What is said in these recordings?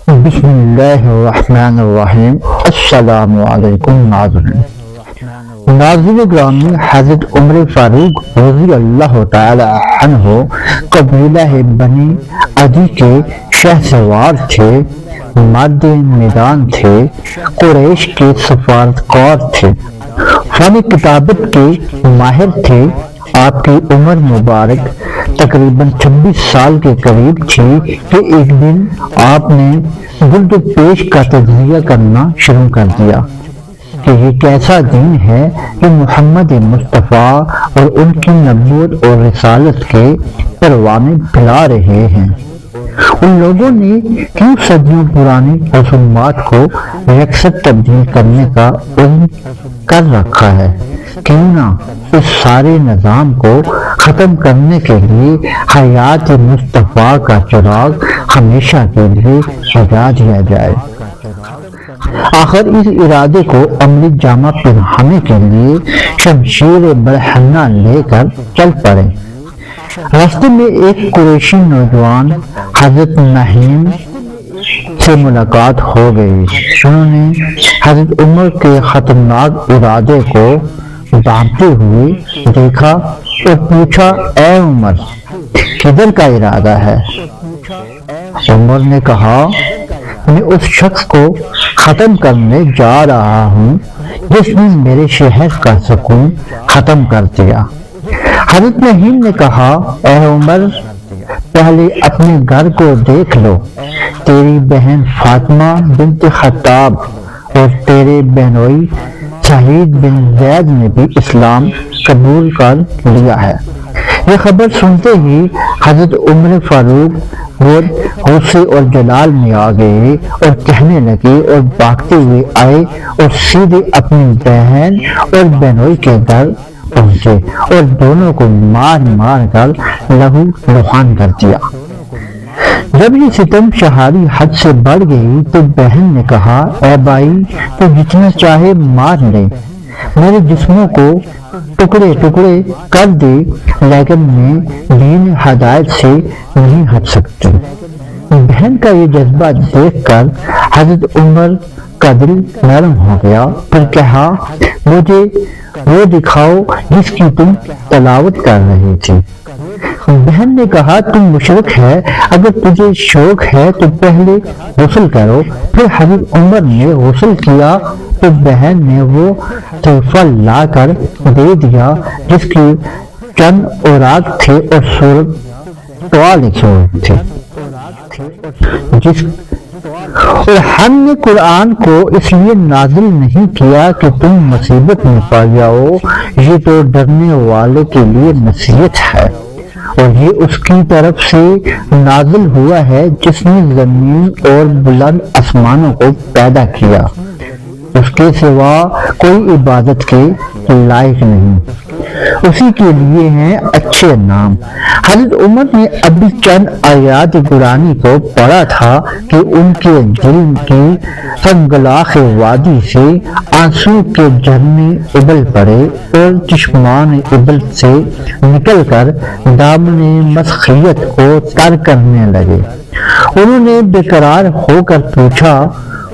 بسم اللہ الرحمن الرحیم۔ السلام علیکم ناظرین۔ ناظرین گرامی، حضرت عمر فاروق رضی اللہ تعالی عنہ قبیلہ بنی عدی کے شہسوار تھے، مرد میدان تھے، قریش کے سفارتکار تھے، فن کتابت کے ماہر تھے۔ آپ کی عمر مبارک تقریباً 26 سال کے قریب تھی کہ ایک دن آپ نے گرد و پیش کا تجزیہ کرنا شروع کر دیا کہ یہ کیسا دین ہے کہ محمد مصطفیٰ اور ان کی نبوت اور رسالت کے پروانے پھیلا رہے ہیں۔ ان لوگوں نے کیوں صدیوں پرانی رسومات کو یکسر تبدیل کرنے کا عزم کر رکھا ہے؟ کیوں نہ اس سارے نظام کو ختم کرنے کے لیے حیات مصطفیٰ کا چراغ ہمیشہ کے لیے سجا دیا جائے۔ آخر اس ارادے کو عملی جامہ پہنانے کے لیے شمشیر برہنہ لے کر چل پڑے۔ راستے میں ایک قریشی نوجوان حضرت نہیم سے ملاقات ہو گئی۔ انہوں نے حضرت عمر کے خطرناک ارادے کو بانٹتے ہوئے دیکھا اور پوچھا، اے عمر، کدھر کا ارادہ ہے؟ عمر نے کہا، میں اس شخص کو ختم کرنے جا رہا ہوں جس نے میرے شہر کا سکون ختم کر دیا۔ حضرت نہیم نے کہا، اے عمر، پہلے اپنے گھر کو دیکھ لو۔ تیری بہن فاطمہ بنت خطاب اور تیرے بہنوئی سعید بن زید نے بھی اسلام قبول کر لیا ہے۔ یہ خبر سنتے ہی حضرت عمر فاروق غصے اور جلال میں آ گئے اور کہنے لگے اور بھاگتے ہوئے آئے اور سیدھے اپنی بہن اور بہنوئی کے گھر پہنچے اور دونوں کو مار مار کر لہو لہان کر دیا۔ جب یہ ستم شہاری حد سے بڑھ گئی تو بہن نے کہا، اے بھائی، تو جتنا چاہے مار لے، میرے جسموں کو ٹکڑے ٹکڑے کر دے، لیکن میں دین ہدایت سے نہیں ہٹ سکتی۔ بہن کا یہ جذبہ دیکھ کر حضرت عمر کا دل نرم ہو گیا۔ پھر کہا، مجھے وہ دکھاؤ جس کی تم تلاوت کر رہے تھے۔ بہن نے کہا، تم مشرک ہے، اگر تجھے شوق ہے تو پہلے غسل کرو۔ پھر حضرت عمر نے غسل کیا تو بہن نے وہ تحفہ لا کر دے دیا جس کے چند اوراق تھے اور سورت طٰ لکھے ہوئے تھے۔ اور ہم نے قرآن کو اس لیے نازل نہیں کیا کہ تم مصیبت میں پا جاؤ، یہ تو ڈرنے والے کے لیے نصیحت ہے، اور یہ اس کی طرف سے نازل ہوا ہے جس نے زمین اور بلند آسمانوں کو پیدا کیا، اس کے سوا کوئی عبادت کے لائق نہیں، اسی کے لیے ہیں اچھے نام۔ حضرت عمر نے ابھی چند آیات قرآنی کو پڑھا تھا کہ ان کے دل کی سنگلاخ وادی سے آنسو کے جھرنے ابل پڑے اور چشمان ابل سے نکل کر دامن مسخیت کو تر کرنے لگے۔ انہوں نے بے قرار ہو کر پوچھا،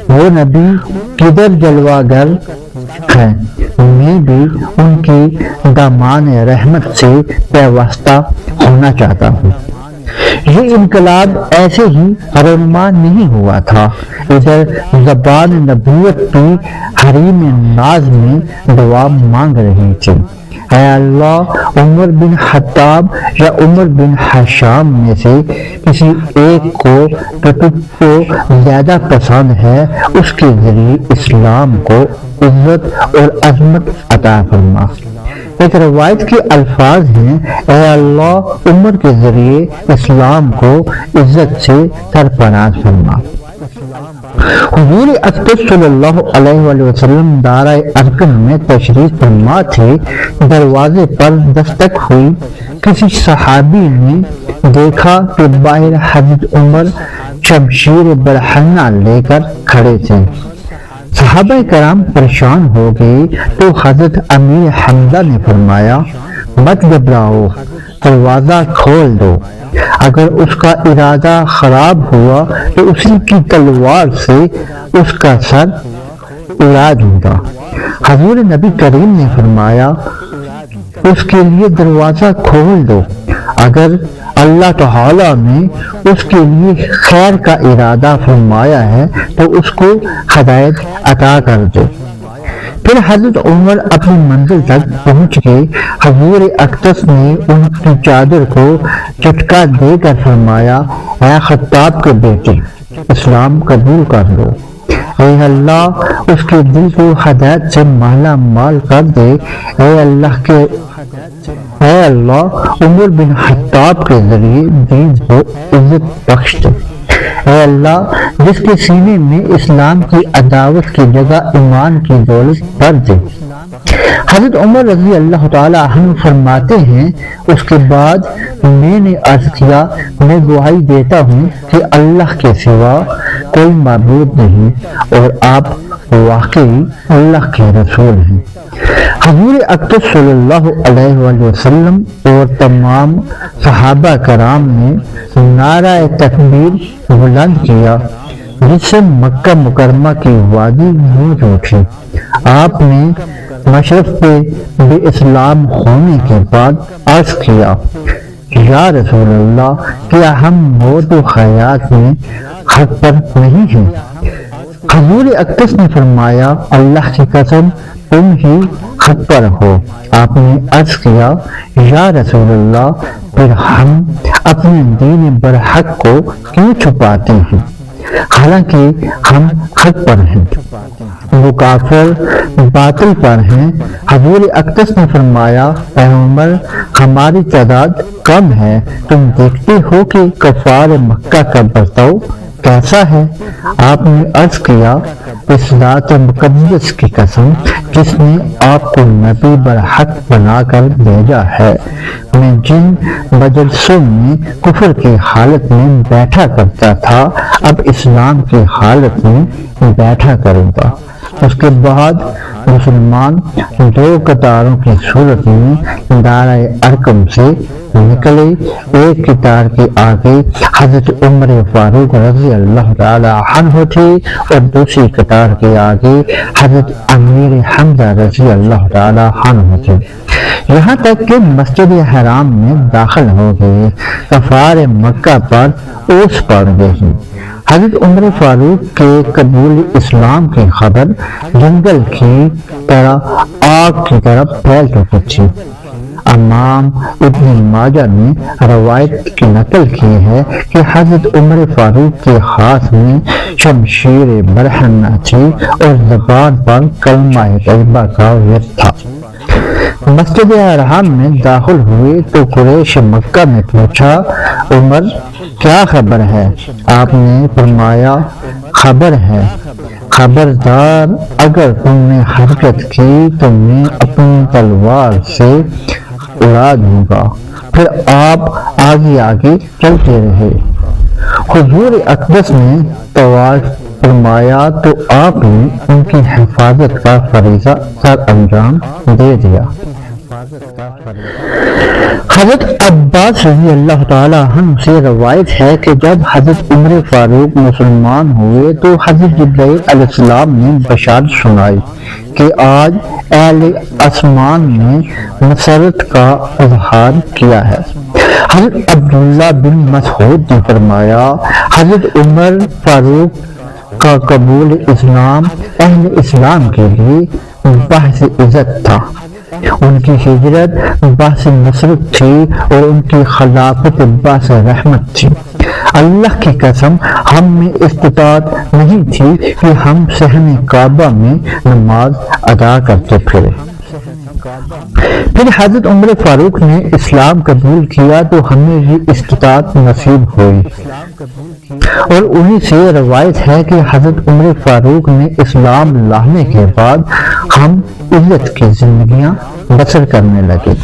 وہ نبی کدھر جلوہ گر ہیں؟ میں بھی ان کی دامان رحمت سے پیوستہ ہونا چاہتا ہوں۔ یہ انقلاب ایسے ہی رونما نہیں ہوا تھا، ادھر زبان نبوت بھی حریم ناز میں دعا مانگ رہی تھی، اے اللہ، عمر بن خطاب یا عمر بن حشام میں سے کسی ایک کو جو تجھ کو زیادہ پسند ہے اس کے ذریعے اسلام کو عزت اور عظمت عطا فرما۔ ایک روایت کے الفاظ ہیں، اے اللہ، عمر کے ذریعے اسلام کو عزت سے سرفراز فرما۔ حضور اکرم صلی اللہ علیہ وآلہ وسلم دارہ ارقم میں تشریف فرما تھے۔ دروازے پر دستک ہوئی، کسی صحابی نے دیکھا کہ باہر حضرت عمر شمشیر برہنہ لے کر کھڑے تھے۔ صحابہ کرام پریشان ہو گئے تو حضرت امیر حمزہ نے فرمایا، مت گھبراؤ، دروازہ کھول دو، اگر اس کا ارادہ خراب ہوا تو اسی کی تلوار سے اس کا سر اڑا دوں گا۔ حضور نبی کریم نے فرمایا اس کے لیے دروازہ کھول دو، اگر اللہ تعالیٰ نے اس کے لیے خیر کا ارادہ فرمایا ہے تو اس کو ہدایت عطا کر دو۔ پھر حضرت عمر اپنی منزل تک پہنچ گئے۔ حضور اقدس نے ان کی چادر کو جھٹکا دے کر فرمایا، اے خطاب کے بیٹے، اسلام قبول کر لو۔ اے اللہ اس کے دل کو ہدایت سے مالا مال کر دے۔ اے اللہ عمر بن خطاب کے ذریعے دین کو عزت بخش دے۔ اے اللہ جس کے سینے میں اسلام کی عداوت کی جگہ ایمان کی دولت بھر دے۔ حضرت عمر رضی اللہ تعالی عنہ فرماتے ہیں، اس کے بعد میں نے عرض کیا، میں گواہی دیتا ہوں کہ اللہ کے سوا کوئی معبود نہیں اور آپ واقعی اللہ کے رسول ہیں۔ حضور اقدس صلی اللہ علیہ وآلہ وسلم اور تمام صحابہ کرام نے نعرہ تکبیر بلند کیا، جس سے مکہ مکرمہ کی وادی گونج اٹھی۔ آپ نے مشرف پہ بے اسلام ہونے کے بعد عرض کیا، یا رسول اللہ، کیا ہم موت و حیات میں حق پر نہیں ہیں؟ حضور اقدس نے فرمایا، اللہ کی قسم تم ہی حق پر ہو۔ آپ نے عرض کیا، یا رسول اللہ، پھر ہم اپنے دین برحق کو کیوں چھپاتے ہیں حالانکہ ہم حق پر ہیں؟ وہ کافر باطل پر ہیں۔ حضور اقدس نے فرمایا، اے عمر، ہماری تعداد کم ہے، تم دیکھتے ہو کہ کفار مکہ کا برتاؤ کیسا ہے؟ آپ نے عرض کیا، اس ذات مقدس کی قسم جس نے آپ کو نبی برحق بنا کر بھیجا ہے، میں جن مجلسوں میں کفر کی حالت میں بیٹھا کرتا تھا اب اسلام کی حالت میں بیٹھا کروں گا۔ اس کے بعد مسلمان دو قطاروں کی صورت میں دائرہ ارقم سے نکلے۔ ایک قطار کے آگے حضرت عمر فاروق رضی اللہ تعالی عنہ تھے اور دوسری قطار کے آگے حضرت امیر حمزہ رضی اللہ تعالی عنہ تھے، یہاں تک کہ مسجد حرام میں داخل ہو گئے۔ کفار مکہ پر اوس پڑ گئی۔ حضرت عمر فاروق کے قبول اسلام کی خبر جنگل کی طرح آگ کی طرف پھیل چکی تھی۔ امام ابن ماجہ نے روایت کی نقل کی ہے کہ حضرت عمر فاروق کے ہاتھ میں شمشیر برہنہ تھی اور زبان پر کلمہ طیبہ کا ورد تھا۔ مسجد حرام میں داخل ہوئے تو قریش مکہ نے پوچھا، عمر کیا خبر ہے؟ آپ نے فرمایا، خبر ہے، خبردار اگر تم نے حرکت کی تو میں اپنی تلوار سے اڑا دوں گا۔ پھر آپ آگے آگے چلتے رہے۔ حضور اقدس نے طواف فرمایا تو آپ نے ان کی حفاظت کا فریضہ سر انجام دے دیا۔ حضرت عباس رضی اللہ تعالیٰ عنہ سے روایت ہے کہ جب حضرت عمر فاروق مسلمان ہوئے تو حضرت جبرائیل علیہ السلام نے بشارت سنائی کہ آج اہل آسمان نے مسرت کا اظہار کیا ہے۔ حضرت عبداللہ بن مسعود نے فرمایا، حضرت عمر فاروق کا قبول اسلام اہل اسلام کے لیے باعث عزت تھا، ان کی ہجرت باعث نصرت تھی اور ان کی خلافت باعث رحمت تھی۔ اللہ کی قسم ہم میں استطاعت نہیں تھی کہ ہم صحن کعبہ میں نماز ادا کرتے پھرے۔ پھر حضرت عمر فاروق نے اسلام قبول کیا تو ہمیں بھی استطاعت نصیب ہوئی، اور انہی سے روایت ہے کہ حضرت عمر فاروق نے اسلام لانے کے بعد ہم عزت کی زندگیاں بسر کرنے لگے۔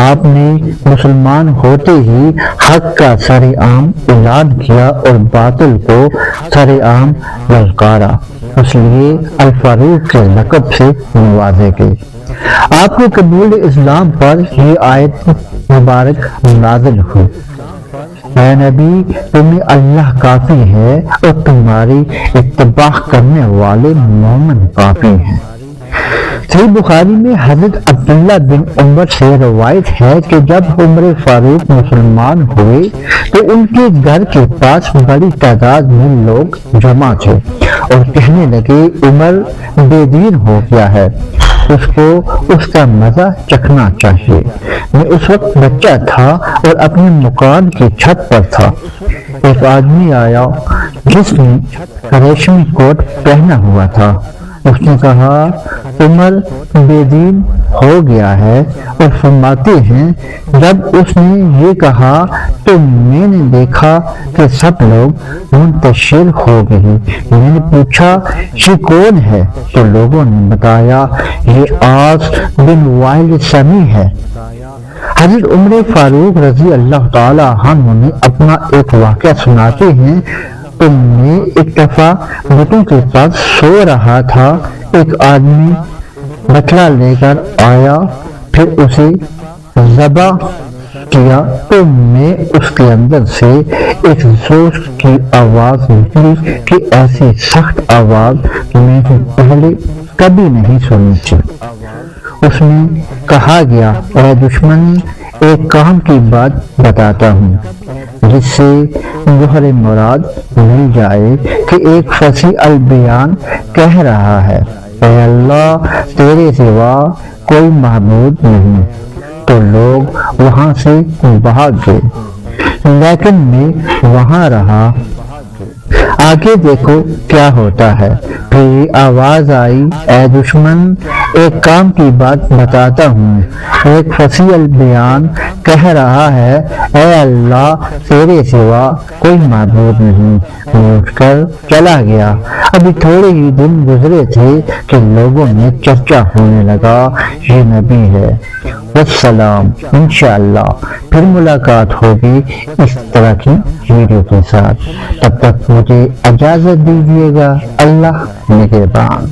آپ نے مسلمان ہوتے ہی حق کا سر عام اعلان کیا اور باطل کو سر عام للکارا، اس لیے الفاروق کے لقب سے نوازے گئے۔ آپ کو قبول اسلام پر یہ آیت مبارک نازل ہوئی، اے نبی تمہیں اللہ کافی ہے اور تمہاری اتباع کرنے والے مومن کافی ہیں۔ صحیح بخاری میں حضرت عبداللہ بن عمر سے روایت ہے کہ جب عمر فاروق مسلمان ہوئے تو ان کے گھر کے پاس بڑی تعداد میں لوگ جمع تھے اور کہنے لگے عمر بے دین ہو گیا ہے، اس کو اس کا مزہ چکھنا چاہیے۔ میں اس وقت بچہ تھا اور اپنے مکان کی چھت پر تھا۔ ایک آدمی آیا جس نے ریشمی کوٹ پہنا ہوا تھا۔ اس نے کہا عمر بے دین ہو گیا ہے، اور فرماتے ہیں جب اس نے یہ کہا تو میں نے دیکھا کہ سب لوگ منتشر ہو گئے۔ میں نے پوچھا یہ کون ہے تو لوگوں نے بتایا یہ عاص بن وائل سمی ہے۔ حضرت عمر فاروق رضی اللہ تعالی عنہ نے اپنا ایک واقعہ سناتے ہیں تو میں ایک دفعہ بتوں کے پاس سو رہا تھا، ایک آدمی بچڑا لے کر آیا، پھر اسے ذبح کیا تو میں اس کے اندر سے ایک زور کی آواز نکلی کہ ایسی سخت آواز میں نے پہلے کبھی نہیں سنی تھی۔ اس میں کہا گیا اے دشمن ایک کام کی بات بتاتا ہوں جس سے ظہر مراد مل جائے کہ ایک فصیح البیان کہہ رہا ہے اے اللہ تیرے سوا کوئی معبود نہیں، تو لوگ وہاں سے بھاگ گئے، لیکن میں وہاں رہا۔ آگے دیکھو کیا ہوتا ہے۔ پھر آواز آئی اے دشمن ایک کام کی بات بتاتا ہوں، ایک فصیح البیان کہہ رہا ہے اے اللہ تیرے سوا کوئی معبود نہیں، میں اٹھ کر چلا گیا۔ ابھی تھوڑے ہی دن گزرے تھے کہ لوگوں میں چرچا ہونے لگا یہ نبی ہے۔ والسلام، انشاءاللہ پھر ملاقات ہوگی اس طرح کی ویڈیو کے ساتھ، تب تک مجھے اجازت دیجیے گا۔ اللہ نگہبان۔